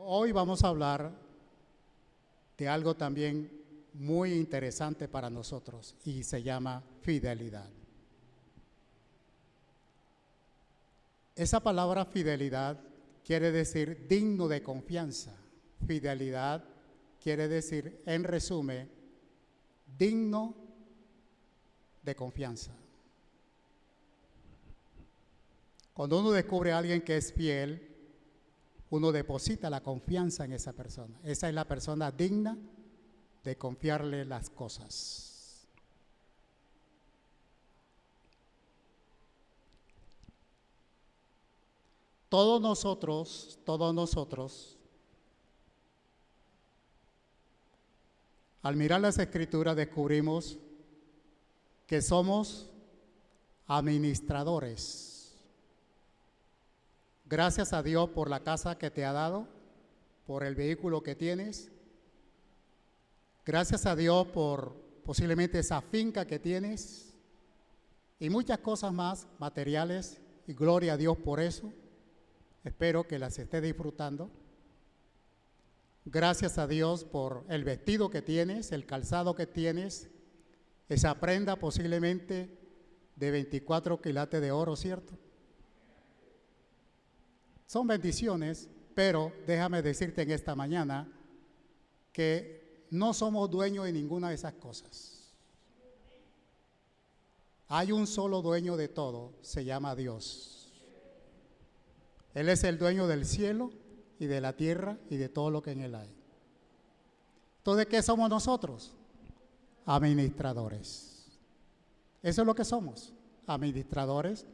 Hoy vamos a hablar de algo también muy interesante para nosotros y se llama fidelidad. Esa palabra fidelidad quiere decir digno de confianza. Fidelidad quiere decir, en resumen, digno de confianza. Cuando uno descubre a alguien que es fiel, uno deposita la confianza en esa persona. Esa es la persona digna de confiarle las cosas. Todos nosotros, al mirar las Escrituras descubrimos que somos administradores. Gracias a Dios por la casa que te ha dado, por el vehículo que tienes. Gracias a Dios por posiblemente esa finca que tienes y muchas cosas más materiales, y gloria a Dios por eso. Espero que las estés disfrutando. Gracias a Dios por el vestido que tienes, el calzado que tienes, esa prenda posiblemente de 24 quilates de oro, ¿cierto? Son bendiciones, pero déjame decirte en esta mañana que no somos dueños de ninguna de esas cosas. Hay un solo dueño de todo, se llama Dios. Él es el dueño del cielo y de la tierra y de todo lo que en él hay. Entonces, ¿qué somos nosotros? Administradores. Eso es lo que somos, administradores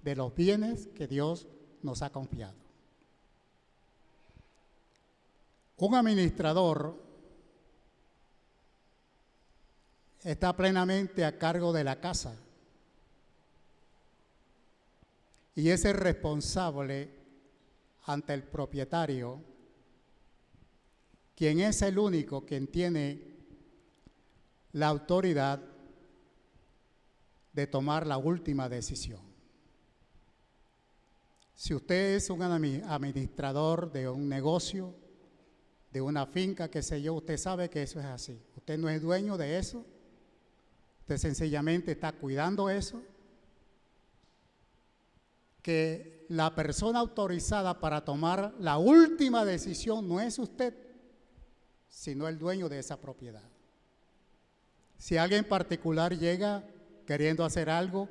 de los bienes que Dios nos ha confiado. Un administrador está plenamente a cargo de la casa y es el responsable ante el propietario, quien es el único quien tiene la autoridad de tomar la última decisión. Si usted es un administrador de un negocio, de una finca, qué sé yo, usted sabe que eso es así. Usted no es dueño de eso, usted sencillamente está cuidando eso. Que la persona autorizada para tomar la última decisión no es usted, sino el dueño de esa propiedad. Si alguien particular llega queriendo hacer algo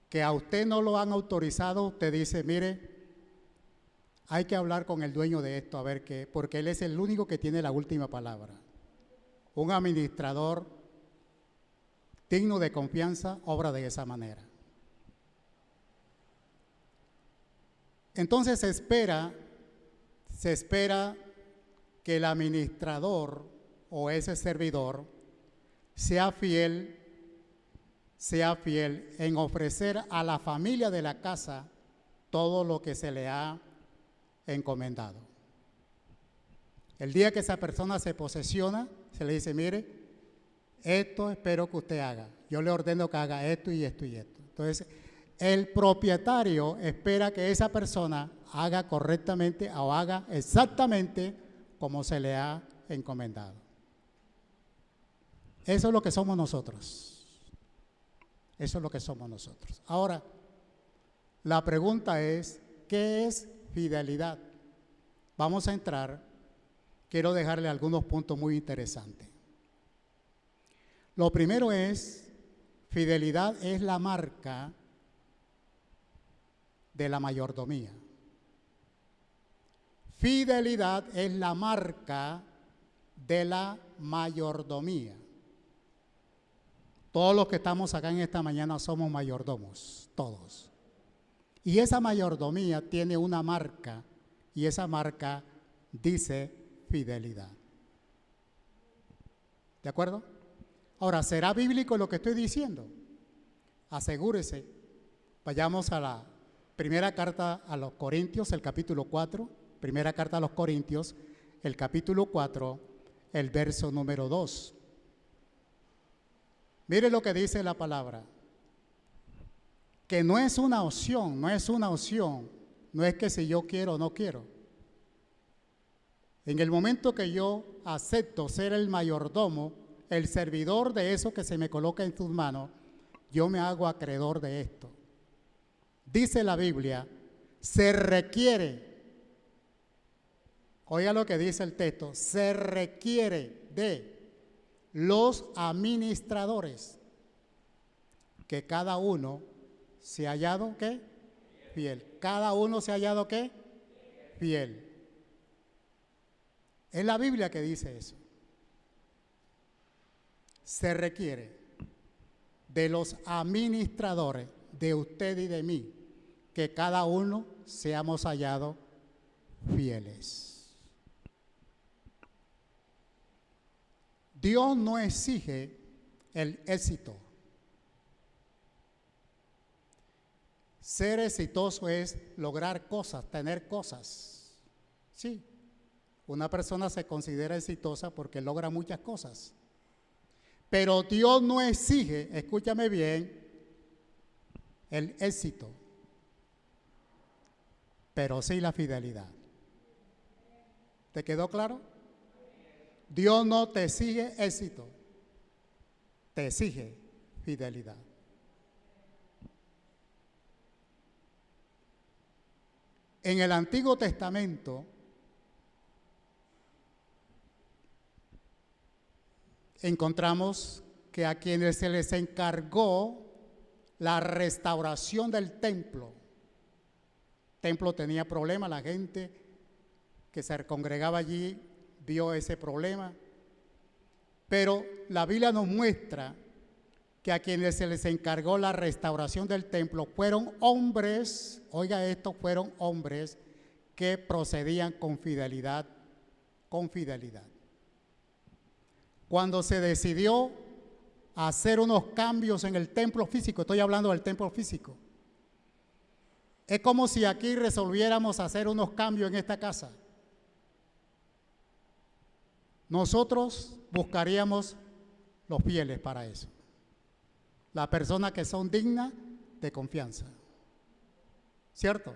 que a usted no lo han autorizado, usted dice, mire, hay que hablar con el dueño de esto, a ver qué, porque él es el único que tiene la última palabra. Un administrador digno de confianza obra de esa manera. Entonces se espera que el administrador o ese servidor sea fiel en ofrecer a la familia de la casa todo lo que se le ha encomendado. El día que esa persona se posesiona, se le dice, mire, esto espero que usted haga. Yo le ordeno que haga esto y esto y esto. Entonces, el propietario espera que esa persona haga correctamente o haga exactamente como se le ha encomendado. Eso es lo que somos nosotros. Eso es lo que somos nosotros. Ahora, la pregunta es, ¿qué es fidelidad? Vamos a entrar, quiero dejarle algunos puntos muy interesantes. Lo primero es, fidelidad es la marca de la mayordomía. Fidelidad es la marca de la mayordomía. Todos los que estamos acá en esta mañana somos mayordomos, todos. Y esa mayordomía tiene una marca y esa marca dice fidelidad. ¿De acuerdo? Ahora, ¿será bíblico lo que estoy diciendo? Asegúrese. Vayamos a la primera carta a los Corintios, el capítulo 4. Primera carta a los Corintios, el capítulo 4, el verso número 2. Mire lo que dice la palabra. Que no es una opción, no es que si yo quiero o no quiero. En el momento que yo acepto ser el mayordomo, el servidor de eso que se me coloca en tus manos, yo me hago acreedor de esto. Dice la Biblia, se requiere, oiga lo que dice el texto, se requiere de los administradores que cada uno se ha hallado, ¿qué? Fiel. Cada uno se ha hallado, ¿qué? Fiel. Es la Biblia que dice eso. Se requiere de los administradores, de usted y de mí, que cada uno seamos hallados fieles. Dios no exige el éxito. Ser exitoso es lograr cosas, tener cosas. Sí, una persona se considera exitosa porque logra muchas cosas. Pero Dios no exige, escúchame bien, el éxito, pero sí la fidelidad. ¿Te quedó claro? Dios no te exige éxito, te exige fidelidad. En el Antiguo Testamento encontramos que a quienes se les encargó la restauración del templo. El templo tenía problemas, la gente que se congregaba allí vio ese problema, pero la Biblia nos muestra que a quienes se les encargó la restauración del templo fueron hombres, oiga esto, fueron hombres que procedían con fidelidad, con fidelidad. Cuando se decidió hacer unos cambios en el templo físico, estoy hablando del templo físico, es como si aquí resolviéramos hacer unos cambios en esta casa. Nosotros buscaríamos los fieles para eso, las personas que son dignas de confianza, ¿cierto?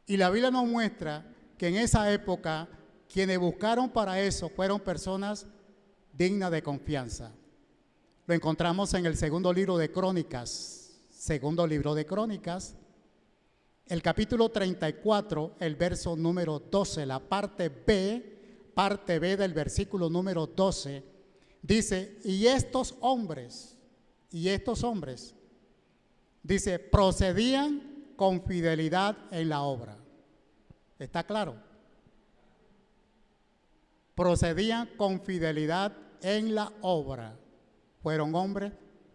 Y la Biblia nos muestra que en esa época quienes buscaron para eso fueron personas digna de confianza. Lo encontramos en el segundo libro de Crónicas, el capítulo 34, el verso número 12, la parte B del versículo número 12, dice, y estos hombres, dice, procedían con fidelidad en la obra. ¿Está claro? Procedían con fidelidad en la obra. Fueron hombres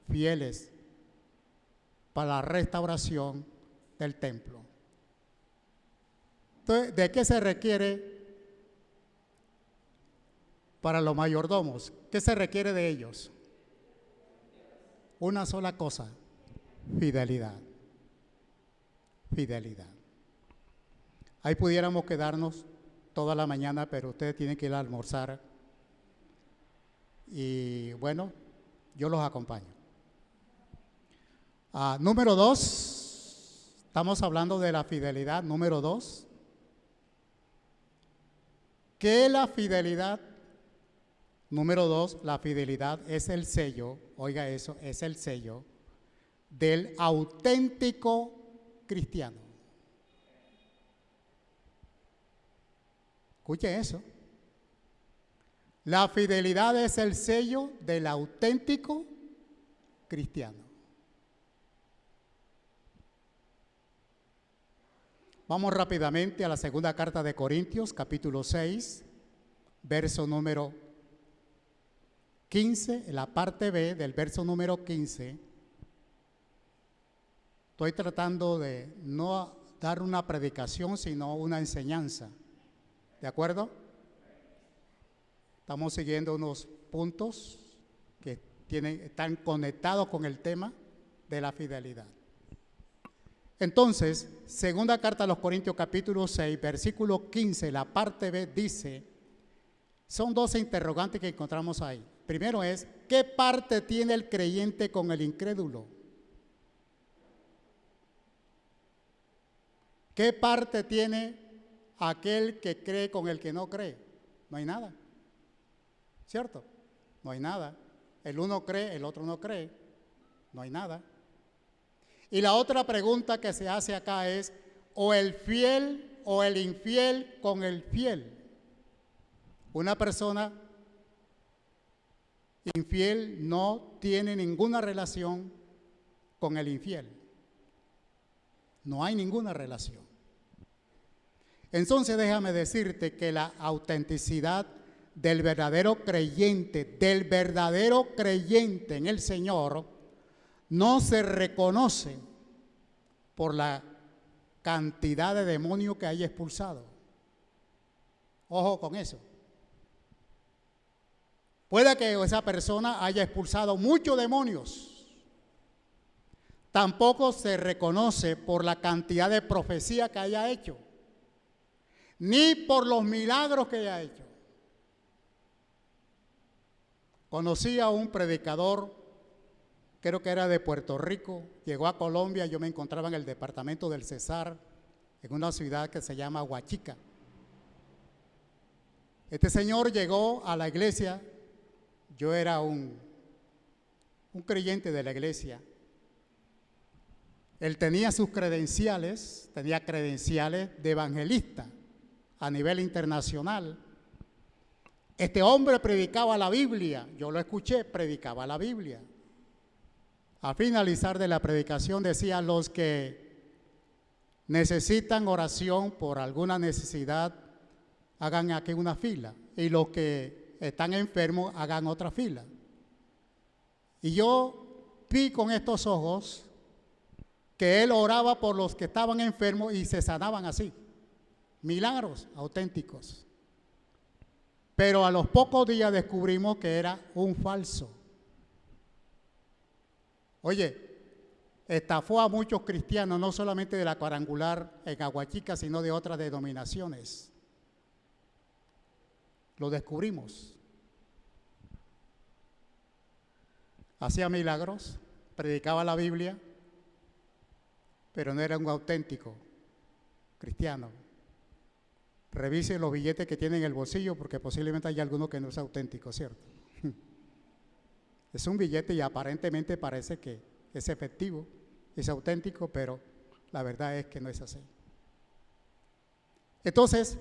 fieles para la restauración del templo. Entonces, ¿de qué se requiere para los mayordomos? ¿Qué se requiere de ellos? Una sola cosa, fidelidad. Fidelidad. Ahí pudiéramos quedarnos toda la mañana, pero ustedes tienen que ir a almorzar. Y bueno, yo los acompaño. Número 2, estamos hablando de la fidelidad. Número 2, ¿qué es la fidelidad? Número 2, la fidelidad es el sello, oiga eso, es el sello del auténtico cristiano. Escuche eso. La fidelidad es el sello del auténtico cristiano. Vamos rápidamente a la segunda carta de Corintios, capítulo 6, verso número 15, en la parte B del verso número 15. Estoy tratando de no dar una predicación, sino una enseñanza. ¿De acuerdo? Estamos siguiendo unos puntos que están conectados con el tema de la fidelidad. Entonces, segunda carta a los Corintios, capítulo 6, versículo 15, la parte B dice, son 12 interrogantes que encontramos ahí. Primero es, ¿qué parte tiene el creyente con el incrédulo? ¿Qué parte tiene aquel que cree con el que no cree? No hay nada, ¿cierto? No hay nada. El uno cree, el otro no cree. No hay nada. Y la otra pregunta que se hace acá es, o el fiel o el infiel con el fiel. Una persona infiel no tiene ninguna relación con el infiel. No hay ninguna relación. Entonces déjame decirte que la autenticidad del verdadero creyente en el Señor, no se reconoce por la cantidad de demonios que haya expulsado. Ojo con eso. Puede que esa persona haya expulsado muchos demonios. Tampoco se reconoce por la cantidad de profecía que haya hecho, ni por los milagros que haya hecho. Conocí a un predicador, creo que era de Puerto Rico, llegó a Colombia, yo me encontraba en el departamento del Cesar, en una ciudad que se llama Huachica. Este señor llegó a la iglesia, yo era un creyente de la iglesia. Él tenía sus credenciales, tenía credenciales de evangelista a nivel internacional. Este hombre predicaba la Biblia, yo lo escuché, predicaba la Biblia. Al finalizar de la predicación decía: los que necesitan oración por alguna necesidad, hagan aquí una fila, y los que están enfermos, hagan otra fila. Y yo vi con estos ojos que él oraba por los que estaban enfermos y se sanaban así. Milagros auténticos. Pero a los pocos días descubrimos que era un falso. Oye, estafó a muchos cristianos, no solamente de la Cuadrangular en Aguachica, sino de otras denominaciones. Lo descubrimos. Hacía milagros, predicaba la Biblia, pero no era un auténtico cristiano. Revise los billetes que tiene en el bolsillo, porque posiblemente hay alguno que no es auténtico, ¿cierto? Es un billete y aparentemente parece que es efectivo, es auténtico, pero la verdad es que no es así. Entonces,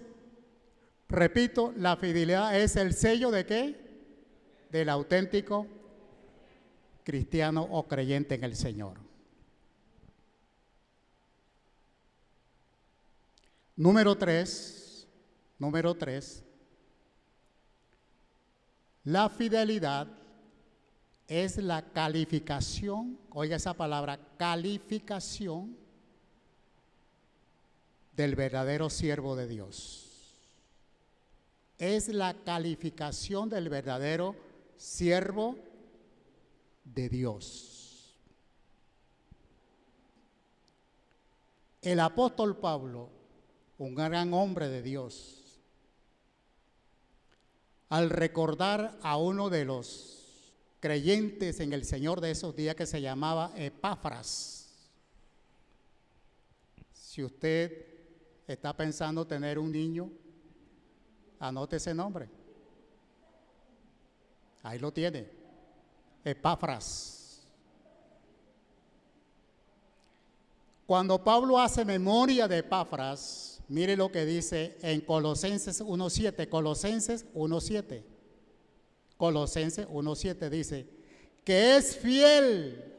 repito, la fidelidad es el sello ¿de qué? Del auténtico cristiano o creyente en el Señor. Número 3, la fidelidad es la calificación, oiga esa palabra, calificación del verdadero siervo de Dios. Es la calificación del verdadero siervo de Dios. El apóstol Pablo, un gran hombre de Dios, al recordar a uno de los creyentes en el Señor de esos días que se llamaba Epafras. Si usted está pensando tener un niño, anote ese nombre. Ahí lo tiene, Epafras. Cuando Pablo hace memoria de Epafras, mire lo que dice en Colosenses 1:7, Colosenses 1:7. Colosenses 1:7 dice que es fiel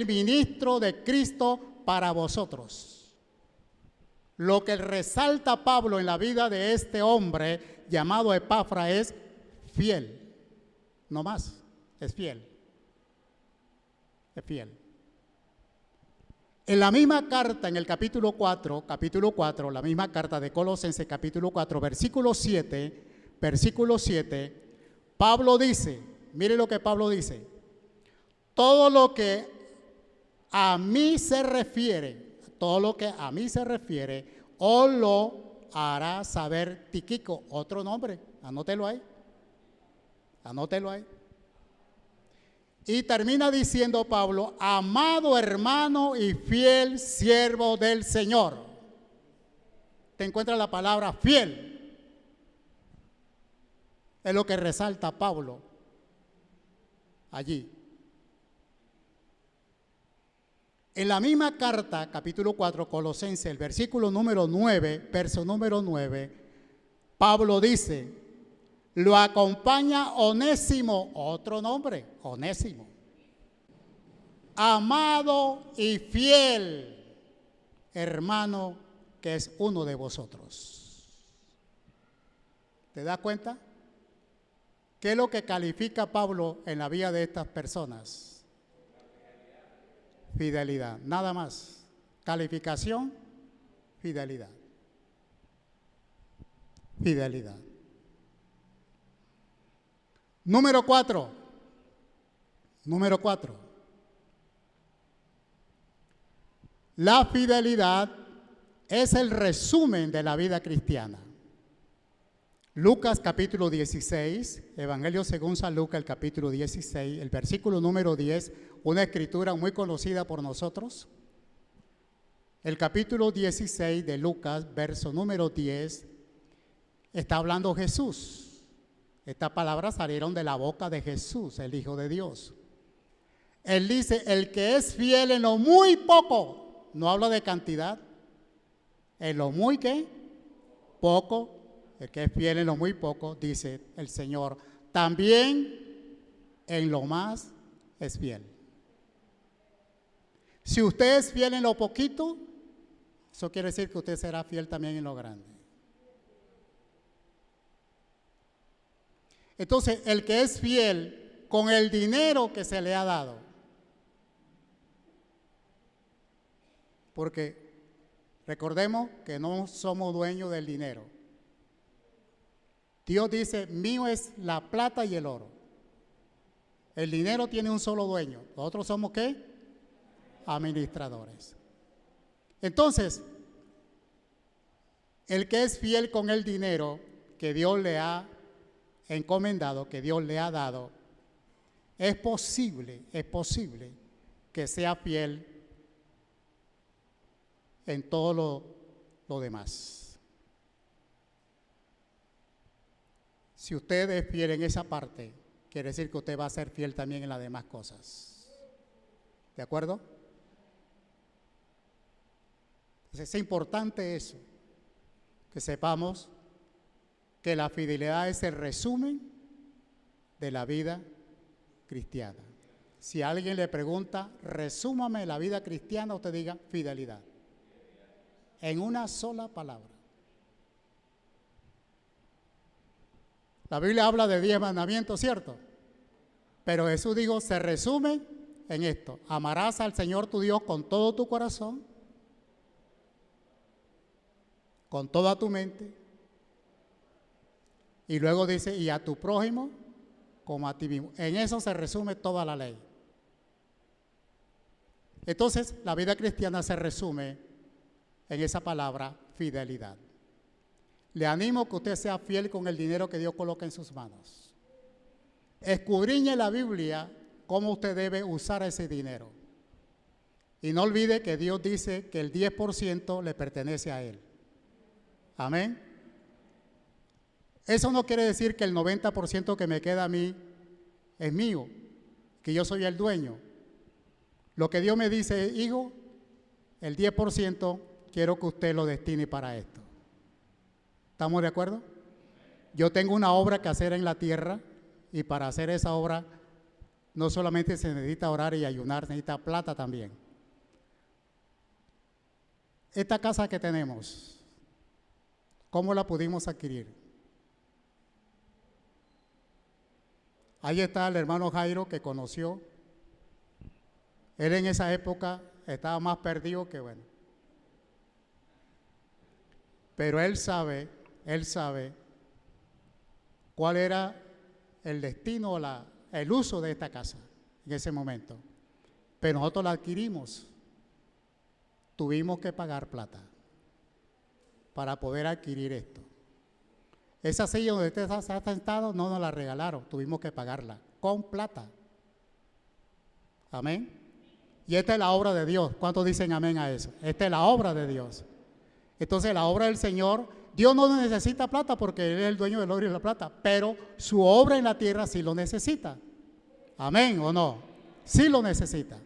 ministro de Cristo para vosotros. Lo que resalta Pablo en la vida de este hombre llamado Epafras es fiel, no más, es fiel, es fiel. En la misma carta, en el capítulo 4, la misma carta de Colosenses, capítulo 4, versículo 7, Pablo dice, mire lo que Pablo dice: todo lo que a mí se refiere, os lo hará saber Tíquico, otro nombre, anótelo ahí. Y termina diciendo Pablo: amado hermano y fiel siervo del Señor. te encuentras la palabra fiel. Es lo que resalta Pablo allí. En la misma carta, capítulo 4, Colosenses, el versículo número 9, verso número 9, Pablo dice, lo acompaña Onésimo, otro nombre, Onésimo, amado y fiel hermano que es uno de vosotros. ¿Te das cuenta? ¿Qué es lo que califica Pablo en la vida de estas personas? Fidelidad, nada más. Calificación, fidelidad. Fidelidad. Número 4. Número 4. La fidelidad es el resumen de la vida cristiana. Lucas capítulo 16, Evangelio según San Lucas, el capítulo 16, el versículo número 10, una escritura muy conocida por nosotros. El capítulo 16 de Lucas, verso número 10, está hablando Jesús. Estas palabras salieron de la boca de Jesús, el Hijo de Dios. Él dice, el que es fiel en lo muy poco, no habla de cantidad, en lo muy ¿qué? Poco. El que es fiel en lo muy poco, dice el Señor, también en lo más es fiel. Si usted es fiel en lo poquito, eso quiere decir que usted será fiel también en lo grande. Entonces, el que es fiel con el dinero que se le ha dado, porque recordemos que no somos dueños del dinero. Dios dice, mío es la plata y el oro. El dinero tiene un solo dueño. Nosotros somos ¿qué? Administradores. Entonces, el que es fiel con el dinero que Dios le ha encomendado, que Dios le ha dado, es posible que sea fiel en todo lo demás. Si usted es fiel en esa parte, quiere decir que usted va a ser fiel también en las demás cosas. ¿De acuerdo? Entonces es importante eso, que sepamos que la fidelidad es el resumen de la vida cristiana. Si alguien le pregunta, resúmame la vida cristiana, usted diga fidelidad. En una sola palabra. La Biblia habla de 10 mandamientos, ¿cierto? Pero Jesús dijo, se resume en esto. Amarás al Señor tu Dios con todo tu corazón, con toda tu mente. Y luego dice, y a tu prójimo como a ti mismo. En eso se resume toda la ley. Entonces, la vida cristiana se resume en esa palabra, fidelidad. Le animo que usted sea fiel con el dinero que Dios coloca en sus manos. Escudriñe la Biblia cómo usted debe usar ese dinero. Y no olvide que Dios dice que el 10% le pertenece a Él. Amén. Eso no quiere decir que el 90% que me queda a mí es mío, que yo soy el dueño. Lo que Dios me dice, hijo, el 10% quiero que usted lo destine para esto. ¿Estamos de acuerdo? Yo tengo una obra que hacer en la tierra y para hacer esa obra no solamente se necesita orar y ayunar, se necesita plata también. Esta casa que tenemos, ¿cómo la pudimos adquirir? Ahí está el hermano Jairo que conoció. Él en esa época estaba más perdido que bueno. Pero él sabe cuál era el destino, el uso de esta casa en ese momento. Pero nosotros la adquirimos. Tuvimos que pagar plata para poder adquirir esto. Esa silla donde usted está sentado no nos la regalaron, tuvimos que pagarla con plata. Amén. Y esta es la obra de Dios. ¿Cuántos dicen amén a eso? Esta es la obra de Dios. Entonces la obra del Señor, Dios no necesita plata porque Él es el dueño del oro y la plata, pero su obra en la tierra sí lo necesita. Amén o no, sí lo necesita.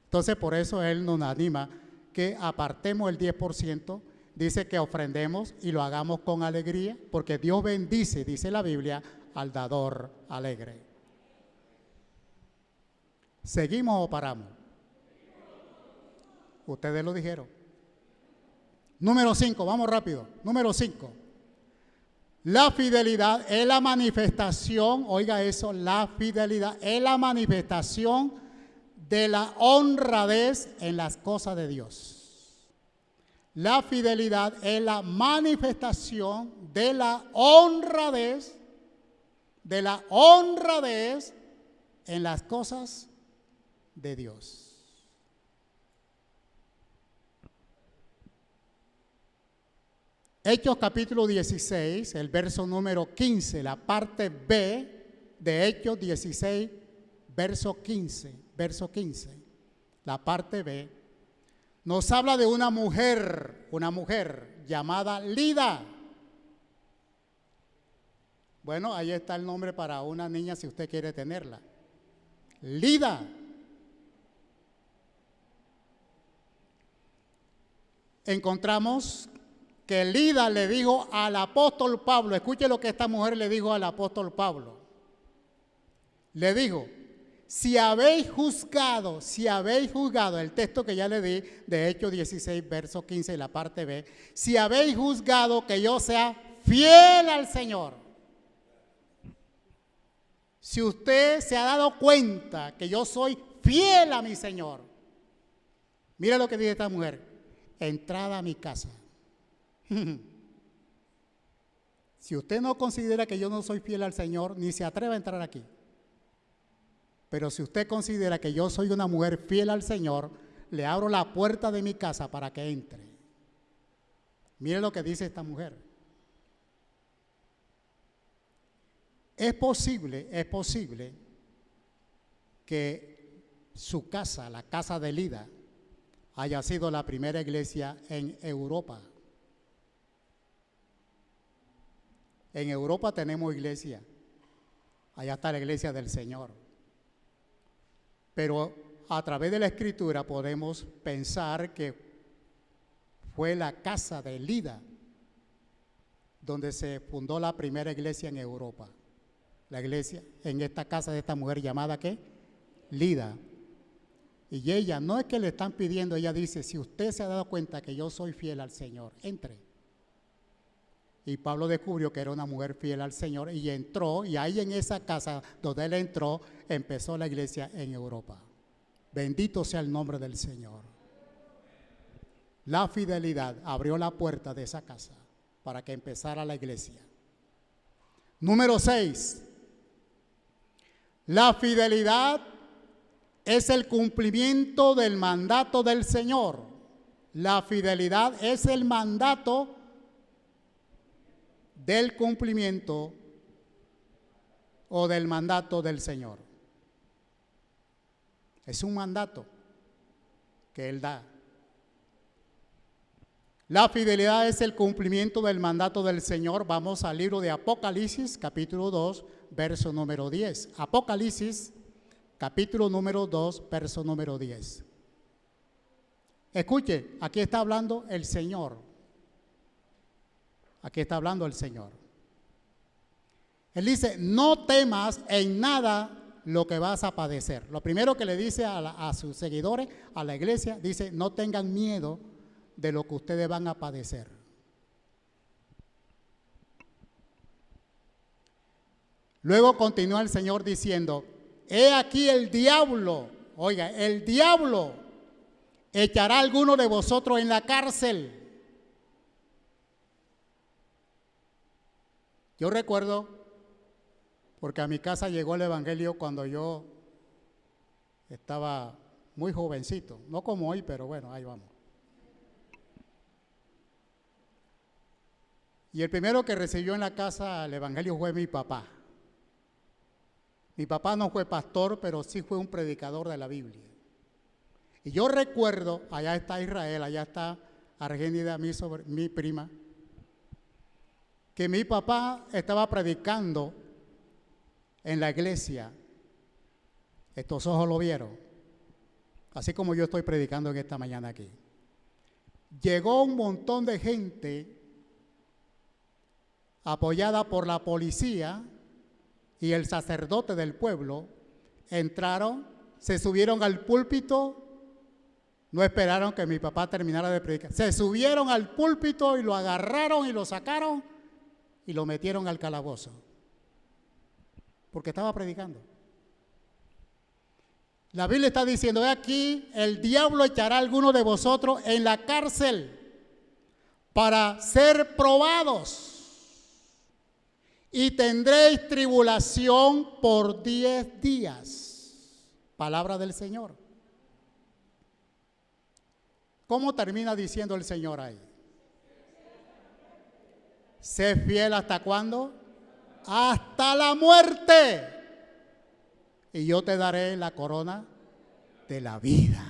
Entonces por eso Él nos anima que apartemos el 10%, dice que ofrendemos y lo hagamos con alegría, porque Dios bendice, dice la Biblia, al dador alegre. ¿Seguimos o paramos? Ustedes lo dijeron. Número 5, vamos rápido. Número 5. La fidelidad es la manifestación, oiga eso, la fidelidad es la manifestación de la honradez en las cosas de Dios. La fidelidad es la manifestación de la honradez en las cosas de Dios. Hechos capítulo 16, el verso número 15, la parte B de Hechos 16, verso 15, la parte B, nos habla de una mujer llamada Lida. Bueno, ahí está el nombre para una niña si usted quiere tenerla. Lida. Encontramos que Lida le dijo al apóstol Pablo, escuche lo que esta mujer le dijo al apóstol Pablo. Le dijo, si habéis juzgado, el texto que ya le di de Hechos 16, verso 15, la parte B, si habéis juzgado que yo sea fiel al Señor. Si usted se ha dado cuenta que yo soy fiel a mi Señor, mira lo que dice esta mujer, entrad a mi casa. Si usted no considera que yo no soy fiel al Señor, ni se atreva a entrar aquí. Pero si usted considera que yo soy una mujer fiel al Señor, le abro la puerta de mi casa para que entre. Mire lo que dice esta mujer. Es posible que su casa, la casa de Lida, haya sido la primera iglesia en Europa. En Europa tenemos iglesia, allá está la iglesia del Señor. Pero a través de la Escritura podemos pensar que fue la casa de Lida donde se fundó la primera iglesia en Europa. La iglesia en esta casa de esta mujer llamada ¿qué? Lida. Y ella, no es que le están pidiendo, ella dice, si usted se ha dado cuenta que yo soy fiel al Señor, entre. Y Pablo descubrió que era una mujer fiel al Señor y entró, y ahí en esa casa donde él entró, empezó la iglesia en Europa. Bendito sea el nombre del Señor. La fidelidad abrió la puerta de esa casa para que empezara la iglesia. Número 6. La fidelidad es el cumplimiento del mandato del Señor. La fidelidad es el mandato del cumplimiento o del mandato del Señor. Es un mandato que Él da. La fidelidad es el cumplimiento del mandato del Señor. Vamos al libro de Apocalipsis, capítulo 2, verso número 10. Apocalipsis, capítulo número 2, verso número 10. Escuche, aquí está hablando el Señor. Aquí está hablando el Señor. Él dice, no temas en nada lo que vas a padecer. Lo primero que le dice a sus seguidores, a la iglesia, dice, no tengan miedo de lo que ustedes van a padecer. Luego continúa el Señor diciendo, he aquí el diablo, oiga, el diablo echará a alguno de vosotros en la cárcel. Yo recuerdo, porque a mi casa llegó el evangelio cuando yo estaba muy jovencito, no como hoy, pero bueno, ahí vamos. Y el primero que recibió en la casa el evangelio fue mi papá. Mi papá no fue pastor, pero sí fue un predicador de la Biblia. Y yo recuerdo, allá está Israel, allá está Argénida, mi prima, que mi papá estaba predicando en la iglesia. Estos ojos lo vieron, así como yo estoy predicando en esta mañana aquí. Llegó un montón de gente apoyada por la policía y el sacerdote del pueblo. Entraron, se subieron al púlpito, no esperaron que mi papá terminara de predicar. Se subieron al púlpito y lo agarraron y lo sacaron y lo metieron al calabozo, porque estaba predicando. La Biblia está diciendo, he aquí, el diablo echará a alguno de vosotros en la cárcel para ser probados y tendréis tribulación por 10 días. Palabra del Señor. ¿Cómo termina diciendo el Señor ahí? Sé fiel ¿hasta cuándo? Hasta la muerte. Y yo te daré la corona de la vida.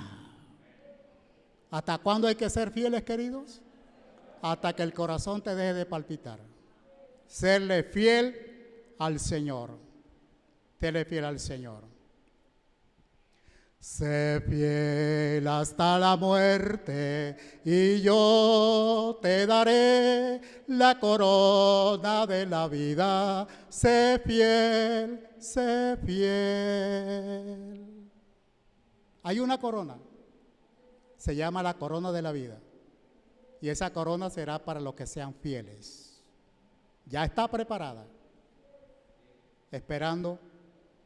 ¿Hasta cuándo hay que ser fieles, queridos? Hasta que el corazón te deje de palpitar. Serle fiel al Señor. Serle fiel al Señor. Sé fiel hasta la muerte y yo te daré la corona de la vida. Sé fiel, sé fiel. Hay una corona, se llama la corona de la vida. Y esa corona será para los que sean fieles. Ya está preparada, esperando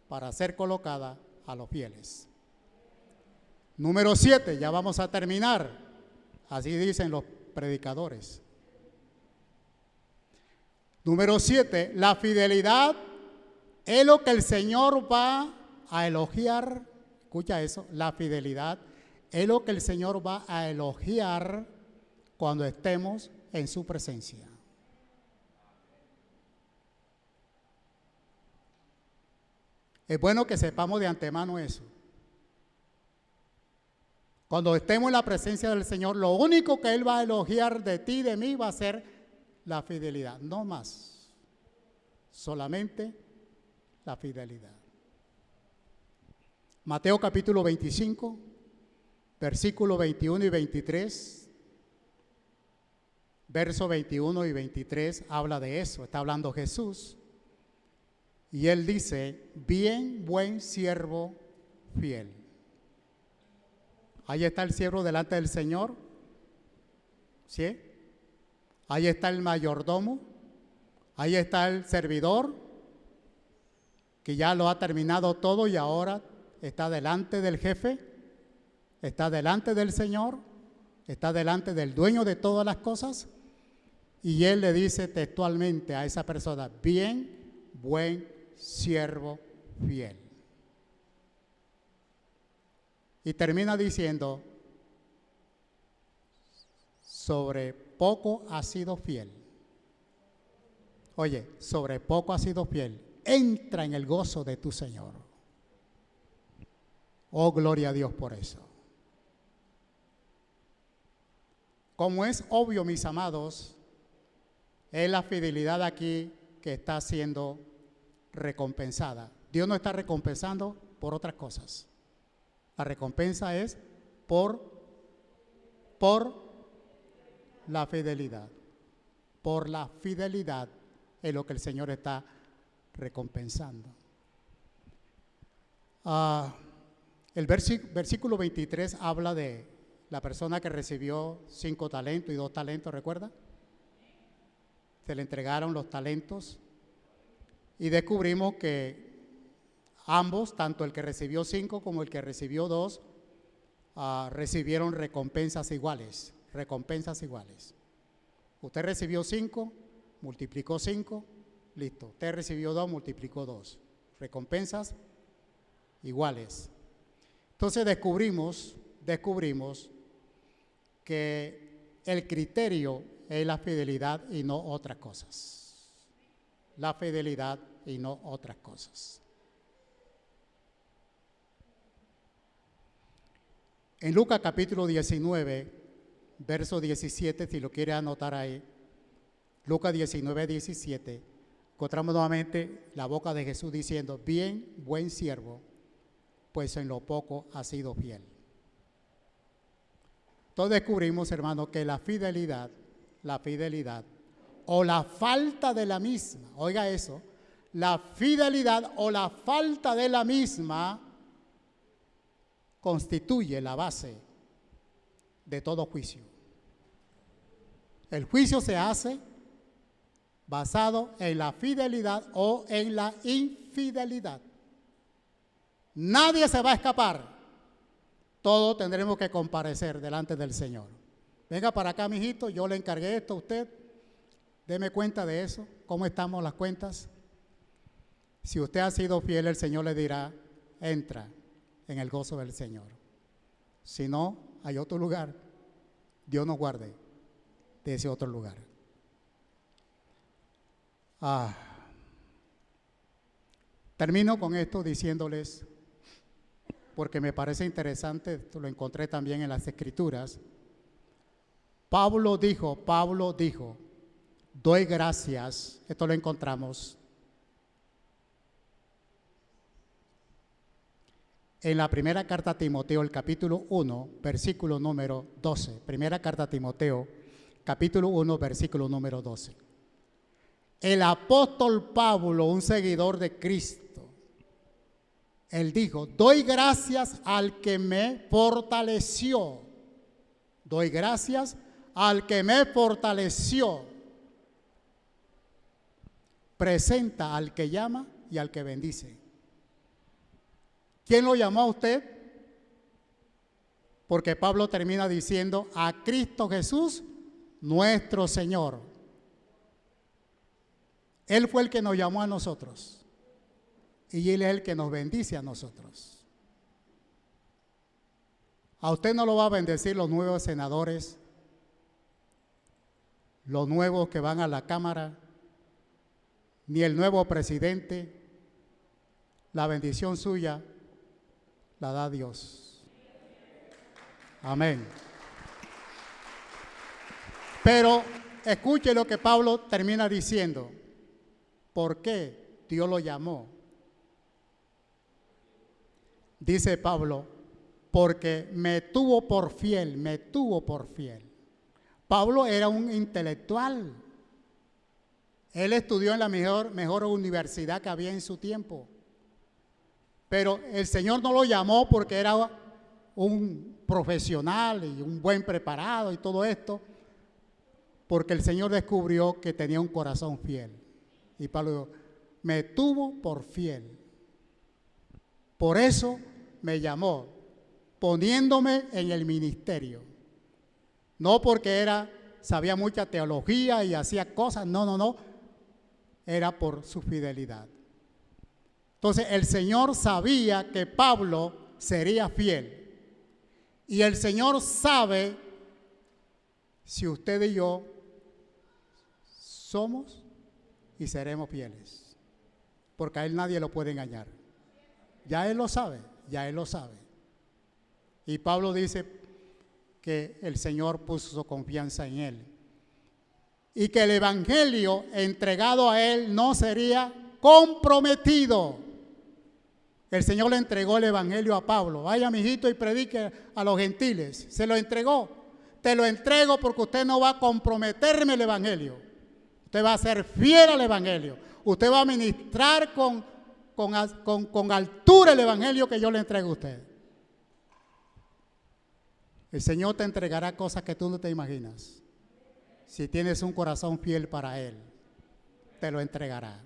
para ser colocada a los fieles. Número 7, ya vamos a terminar. Así dicen los predicadores. Número 7, la fidelidad es lo que el Señor va a elogiar. Escucha eso, la fidelidad es lo que el Señor va a elogiar cuando estemos en su presencia. Es bueno que sepamos de antemano eso. Cuando estemos en la presencia del Señor, lo único que Él va a elogiar de ti y de mí va a ser la fidelidad, no más. Solamente la fidelidad. Mateo capítulo 25, versículos 21 y 23. Verso 21 y 23 habla de eso, está hablando Jesús. Y Él dice, bien, buen siervo fiel. Ahí está el siervo delante del Señor, ¿sí? Ahí está el mayordomo, ahí está el servidor, que ya lo ha terminado todo y ahora está delante del jefe, está delante del Señor, está delante del dueño de todas las cosas, y Él le dice textualmente a esa persona, bien, buen siervo fiel. Y termina diciendo, sobre poco has sido fiel. Oye, sobre poco has sido fiel. Entra en el gozo de tu Señor. Oh, gloria a Dios por eso. Como es obvio, mis amados, es la fidelidad aquí que está siendo recompensada. Dios no está recompensando por otras cosas. La recompensa es por la fidelidad. Por la fidelidad es lo que el Señor está recompensando. El versículo 23 habla de la persona que recibió 5 talentos y 2 talentos, ¿recuerda? Se le entregaron los talentos y descubrimos que ambos, tanto el que recibió 5 como el que recibió 2, recibieron recompensas iguales. Recompensas iguales. Usted recibió 5, multiplicó 5, listo. Usted recibió 2, multiplicó 2. Recompensas iguales. Entonces descubrimos que el criterio es la fidelidad y no otras cosas. La fidelidad y no otras cosas. En Lucas capítulo 19, verso 17, si lo quiere anotar ahí. Lucas 19, 17. Encontramos nuevamente la boca de Jesús diciendo: bien, buen siervo, pues en lo poco has sido fiel. Entonces descubrimos, hermano, que la fidelidad o la falta de la misma, oiga eso, la fidelidad o la falta de la misma constituye la base de todo juicio. El juicio se hace basado en la fidelidad o en la infidelidad. Nadie se va a escapar. Todos tendremos que comparecer delante del Señor. Venga para acá, mijito, yo le encargué esto a usted. Deme cuenta de eso, cómo estamos las cuentas. Si usted ha sido fiel, el Señor le dirá: entra en el gozo del Señor. Si no, hay otro lugar. Dios nos guarde de ese otro lugar. Termino con esto diciéndoles, porque me parece interesante, esto lo encontré también en las Escrituras. Pablo dijo, doy gracias, esto lo encontramos en la primera carta a Timoteo, el capítulo 1, versículo número 12. Primera carta a Timoteo, capítulo 1, versículo número 12. El apóstol Pablo, un seguidor de Cristo, él dijo: doy gracias al que me fortaleció. Doy gracias al que me fortaleció. Presenta al que llama y al que bendice. ¿Quién lo llamó a usted? Porque Pablo termina diciendo: a Cristo Jesús, nuestro Señor. Él fue el que nos llamó a nosotros. Y Él es el que nos bendice a nosotros. A usted no lo va a bendecir los nuevos senadores, los nuevos que van a la Cámara, ni el nuevo presidente. La bendición suya la da Dios. Amén. Pero escuche lo que Pablo termina diciendo. ¿Por qué Dios lo llamó? Dice Pablo: porque me tuvo por fiel. Pablo era un intelectual. Él estudió en la mejor universidad que había en su tiempo. Pero el Señor no lo llamó porque era un profesional y un buen preparado y todo esto, porque el Señor descubrió que tenía un corazón fiel. Y Pablo dijo: me tuvo por fiel. Por eso me llamó, poniéndome en el ministerio. No porque sabía mucha teología y hacía cosas, no. Era por su fidelidad. Entonces el Señor sabía que Pablo sería fiel. Y el Señor sabe si usted y yo somos y seremos fieles. Porque a Él nadie lo puede engañar. Ya Él lo sabe. Y Pablo dice que el Señor puso su confianza en Él. Y que el evangelio entregado a Él no sería comprometido. El Señor le entregó el evangelio a Pablo. Vaya, mijito, y predique a los gentiles. Se lo entregó. Te lo entrego porque usted no va a comprometerme el evangelio. Usted va a ser fiel al evangelio. Usted va a ministrar con altura el evangelio que yo le entrego a usted. El Señor te entregará cosas que tú no te imaginas. Si tienes un corazón fiel para Él, te lo entregará.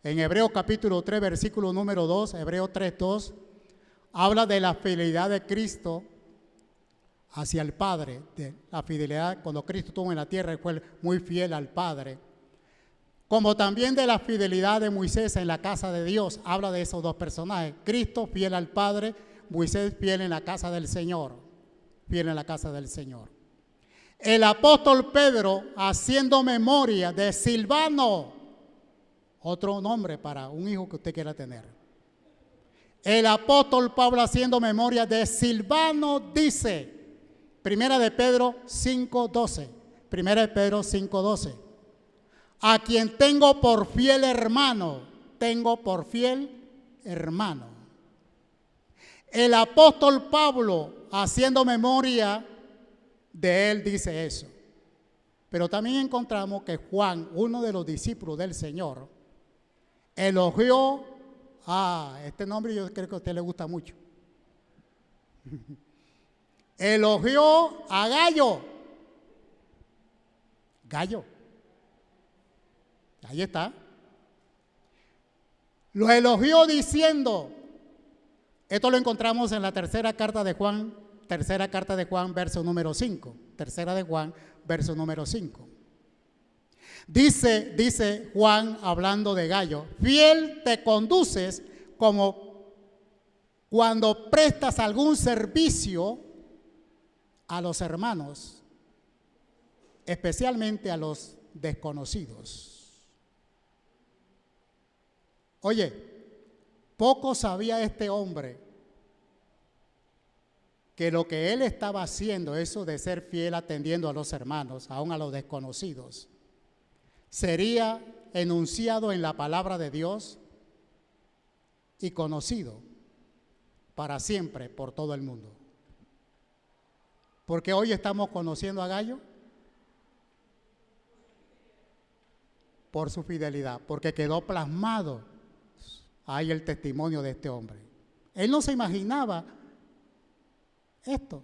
En Hebreos capítulo 3, versículo número 2, Hebreos 3:2, habla de la fidelidad de Cristo hacia el Padre. De la fidelidad cuando Cristo estuvo en la tierra, Él fue muy fiel al Padre. Como también de la fidelidad de Moisés en la casa de Dios. Habla de esos dos personajes. Cristo fiel al Padre, Moisés fiel en la casa del Señor. Fiel en la casa del Señor. El apóstol Pedro haciendo memoria de Silvano, otro nombre para un hijo que usted quiera tener. El apóstol Pablo haciendo memoria de Silvano dice: Primera de Pedro 5:12. Primera de Pedro 5:12. A quien tengo por fiel hermano, tengo por fiel hermano. El apóstol Pablo, haciendo memoria de él, dice eso. Pero también encontramos que Juan, uno de los discípulos del Señor, elogió, este nombre yo creo que a usted le gusta mucho, elogió a Gallo. Gallo. Ahí está. Lo elogió diciendo, esto lo encontramos en la tercera carta de Juan, verso número 5. Tercera de Juan, verso número 5. Dice Juan, hablando de Gallo, fiel te conduces como cuando prestas algún servicio a los hermanos, especialmente a los desconocidos. Oye, poco sabía este hombre que lo que él estaba haciendo, eso de ser fiel atendiendo a los hermanos, aún a los desconocidos, sería enunciado en la palabra de Dios y conocido para siempre por todo el mundo. Porque hoy estamos conociendo a Gallo por su fidelidad, porque quedó plasmado ahí el testimonio de este hombre. Él no se imaginaba esto,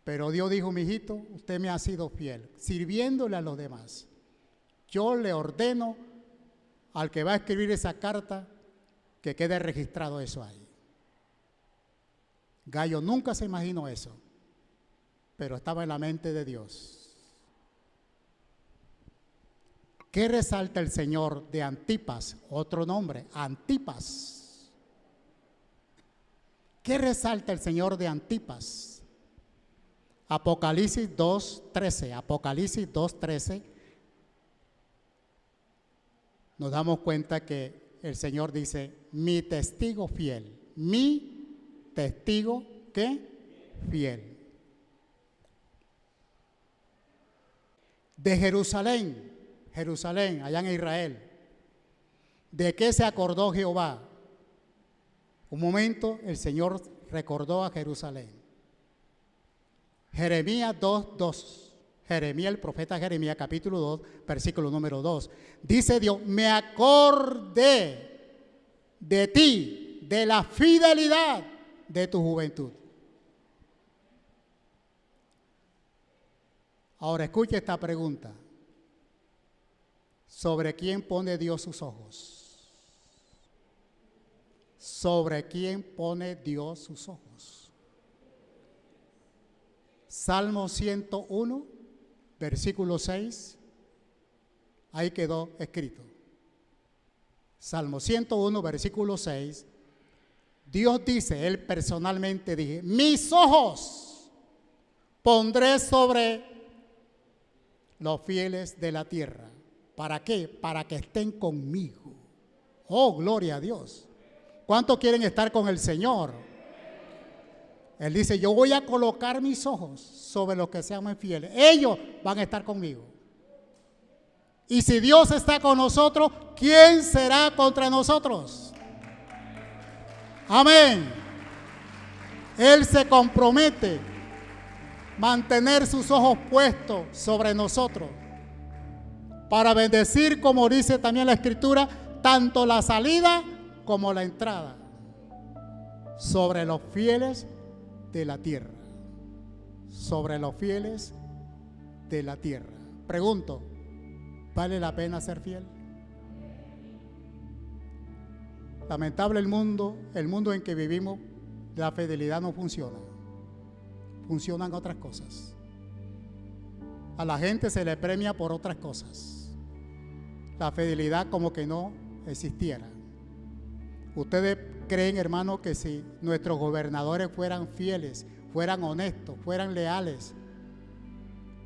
pero Dios dijo, mijito, usted me ha sido fiel, sirviéndole a los demás. Yo le ordeno al que va a escribir esa carta que quede registrado eso ahí. Gallo nunca se imaginó eso, pero estaba en la mente de Dios. ¿Qué resalta el Señor de Antipas? Otro nombre, Antipas. ¿Qué resalta el Señor de Antipas? Apocalipsis 2:13. Apocalipsis 2:13. Nos damos cuenta que el Señor dice, mi testigo fiel. Mi testigo, ¿qué? Fiel. De Jerusalén, allá en Israel. ¿De qué se acordó Jehová? Un momento el Señor recordó a Jerusalén. Jeremías 2:2. Jeremías, el profeta Jeremías, capítulo 2, versículo número 2. Dice Dios, me acordé de ti, de la fidelidad de tu juventud. Ahora escuche esta pregunta. ¿Sobre quién pone Dios sus ojos? ¿Sobre quién pone Dios sus ojos? Salmo 101, versículo 6, ahí quedó escrito. Salmo 101, versículo 6, Dios dice, Él personalmente dije, mis ojos pondré sobre los fieles de la tierra. ¿Para qué? Para que estén conmigo. Oh, gloria a Dios. ¿Cuántos quieren estar con el Señor? Él dice, yo voy a colocar mis ojos sobre los que sean fieles. Ellos van a estar conmigo. Y si Dios está con nosotros, ¿quién será contra nosotros? Amén. Él se compromete a mantener sus ojos puestos sobre nosotros para bendecir, como dice también la Escritura, tanto la salida como la entrada sobre los fieles de la tierra. Sobre los fieles de la tierra. Pregunto, ¿vale la pena ser fiel? Lamentable el mundo en que vivimos, la fidelidad no funciona. Funcionan otras cosas. A la gente se le premia por otras cosas. La fidelidad como que no existiera. ¿Ustedes creen, hermano, que si nuestros gobernadores fueran fieles, fueran honestos, fueran leales,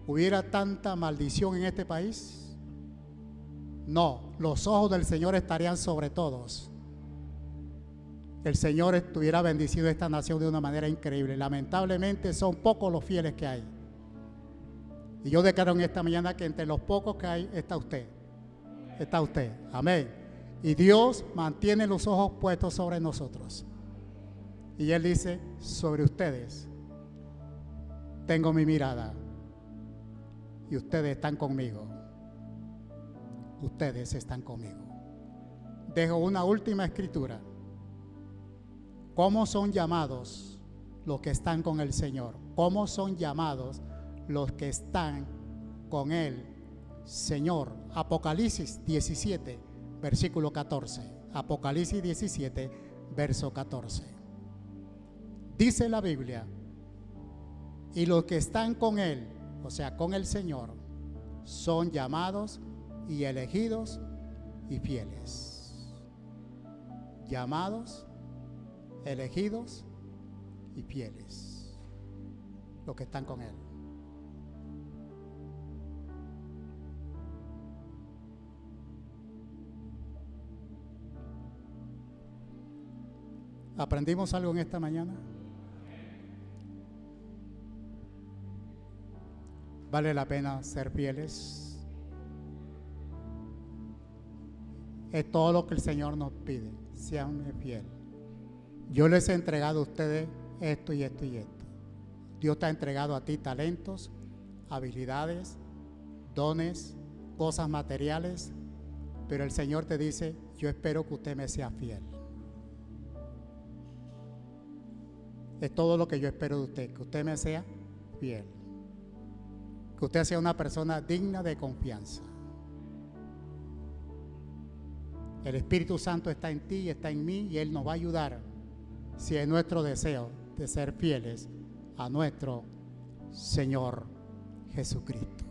hubiera tanta maldición en este país? No, los ojos del Señor estarían sobre todos. el Señor estuviera bendecido esta nación de una manera increíble. Lamentablemente son pocos los fieles que hay. Y yo declaro en esta mañana que entre los pocos que hay está usted. Está usted. Amén. Y Dios mantiene los ojos puestos sobre nosotros. Y Él dice, sobre ustedes tengo mi mirada. Y ustedes están conmigo. Ustedes están conmigo. Dejo una última escritura. ¿Cómo son llamados los que están con el Señor? ¿Cómo son llamados los que están con el Señor? Apocalipsis 17, versículo 14. Apocalipsis 17, verso 14. Dice la Biblia, y los que están con Él, o sea, con el Señor, son llamados y elegidos y fieles. Llamados, elegidos y fieles. Los que están con Él. ¿Aprendimos algo en esta mañana? ¿Vale la pena ser fieles? Es todo lo que el Señor nos pide. Sean fieles. Yo les he entregado a ustedes esto y esto y esto. Dios te ha entregado a ti talentos, habilidades, dones, cosas materiales, pero el Señor te dice, yo espero que usted me sea fiel. Es todo lo que yo espero de usted, que usted me sea fiel. Que usted sea una persona digna de confianza. El Espíritu Santo está en ti y está en mí y Él nos va a ayudar si es nuestro deseo de ser fieles a nuestro Señor Jesucristo.